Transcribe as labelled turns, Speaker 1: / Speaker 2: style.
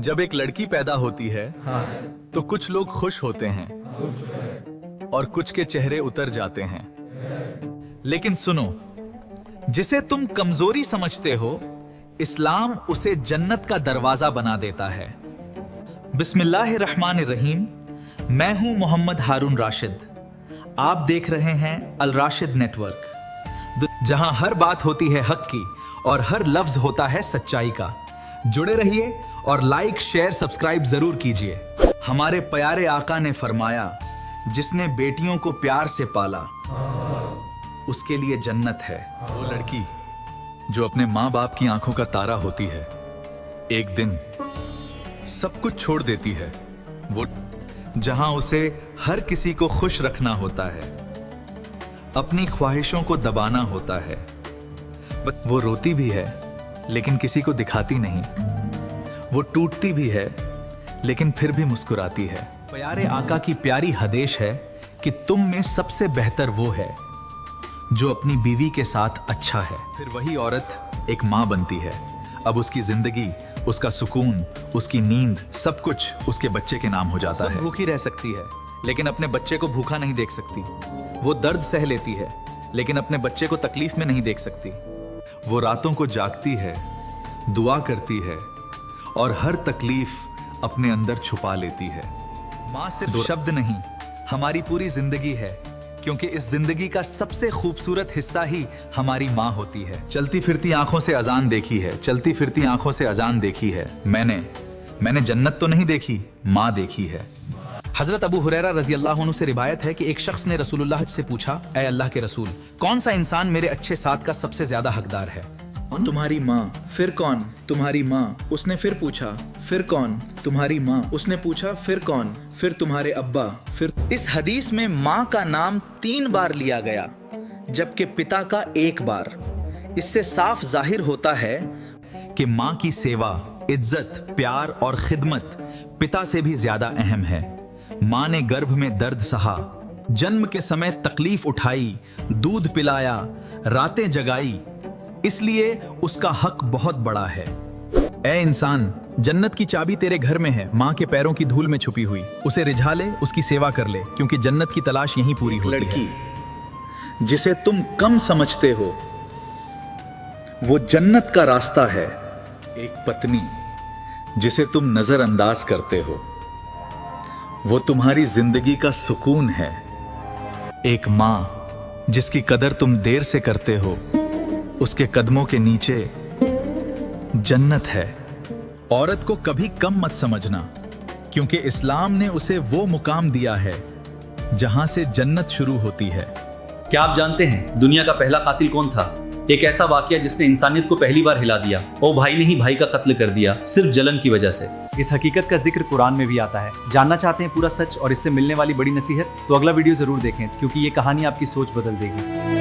Speaker 1: जब एक लड़की पैदा होती है तो कुछ लोग खुश होते हैं और कुछ के चेहरे उतर जाते हैं। लेकिन सुनो, जिसे तुम कमजोरी समझते हो, इस्लाम उसे जन्नत का दरवाजा बना देता है। बिस्मिल्लाहिर्रहमानिर्रहीम। मैं हूं मोहम्मद हारून राशिद। आप देख रहे हैं अल राशिद नेटवर्क, जहां हर बात होती है हक की और हर लफ्ज होता है सच्चाई का। जुड़े रहिए और लाइक शेयर सब्सक्राइब जरूर कीजिए। हमारे प्यारे आका ने फरमाया, जिसने बेटियों को प्यार से पाला उसके लिए जन्नत है। वो लड़की जो अपने माँ बाप की आंखों का तारा होती है, एक दिन सब कुछ छोड़ देती है। वो जहां उसे हर किसी को खुश रखना होता है, अपनी ख्वाहिशों को दबाना होता है। वो रोती भी है लेकिन किसी को दिखाती नहीं। वो टूटती भी है लेकिन फिर भी मुस्कुराती है। प्यारे आका की प्यारी हदेश है कि तुम में सबसे बेहतर वो है जो अपनी बीवी के साथ अच्छा है। फिर वही औरत एक माँ बनती है। अब उसकी जिंदगी, उसका सुकून, उसकी नींद, सब कुछ उसके बच्चे के नाम हो जाता है। भूखी रह सकती है लेकिन अपने बच्चे को भूखा नहीं देख सकती। वो दर्द सह लेती है लेकिन अपने बच्चे को तकलीफ में नहीं देख सकती। वो रातों को जागती है, दुआ करती है और हर तकलीफ अपने अंदर छुपा लेती है। माँ सिर्फ शब्द नहीं, हमारी पूरी जिंदगी है, क्योंकि इस जिंदगी का सबसे खूबसूरत हिस्सा ही हमारी माँ होती है। चलती फिरती आंखों से अजान देखी है, चलती फिरती आंखों से अजान देखी है। मैंने जन्नत तो नहीं देखी, माँ देखी है। हजरत अबू हुरैरा रजी अल्लाह अन्हु से रिवायत है कि एक शख्स ने रसूलुल्लाह से पूछा, ऐ अल्लाह के रसूल, कौन सा इंसान मेरे अच्छे साथ का सबसे ज्यादा हकदार है? तुम्हारी माँ। फिर कौन? तुम्हारी माँ। उसने फिर पूछा, फिर कौन? तुम्हारी माँ। उसने पूछा, फिर कौन? फिर तुम्हारे अब्बा। फिर इस हदीस में माँ का नाम 3 बार लिया गया जबकि पिता का 1 बार। इससे साफ जाहिर होता है कि माँ की सेवा, इज्जत, प्यार और खिदमत पिता से भी ज्यादा अहम है। माँ ने गर्भ में दर्द सहा, जन्म के समय तकलीफ उठाई, दूध पिलाया, रातें जगाई, इसलिए उसका हक बहुत बड़ा है। ए इंसान, जन्नत की चाबी तेरे घर में है, माँ के पैरों की धूल में छुपी हुई। उसे रिझा ले, उसकी सेवा कर ले, क्योंकि जन्नत की तलाश यहीं पूरी होती है। लड़की जिसे तुम कम समझते हो, वो जन्नत का रास्ता है। एक पत्नी जिसे तुम नजरअंदाज करते हो, वो तुम्हारी जिंदगी का सुकून है। एक माँ जिसकी कदर तुम देर से करते हो, उसके कदमों के नीचे जन्नत है। औरत को कभी कम मत समझना, क्योंकि इस्लाम ने उसे वो मुकाम दिया है जहां से जन्नत शुरू होती है।
Speaker 2: क्या आप जानते हैं दुनिया का पहला कातिल कौन था? एक ऐसा वाकया जिसने इंसानियत को पहली बार हिला दिया। वो भाई ने ही भाई का कत्ल कर दिया, सिर्फ जलन की वजह से।
Speaker 3: इस हकीकत का जिक्र कुरान में भी आता है। जानना चाहते हैं पूरा सच और इससे मिलने वाली बड़ी नसीहत? तो अगला वीडियो जरूर देखें, क्योंकि ये कहानी आपकी सोच बदल देगी।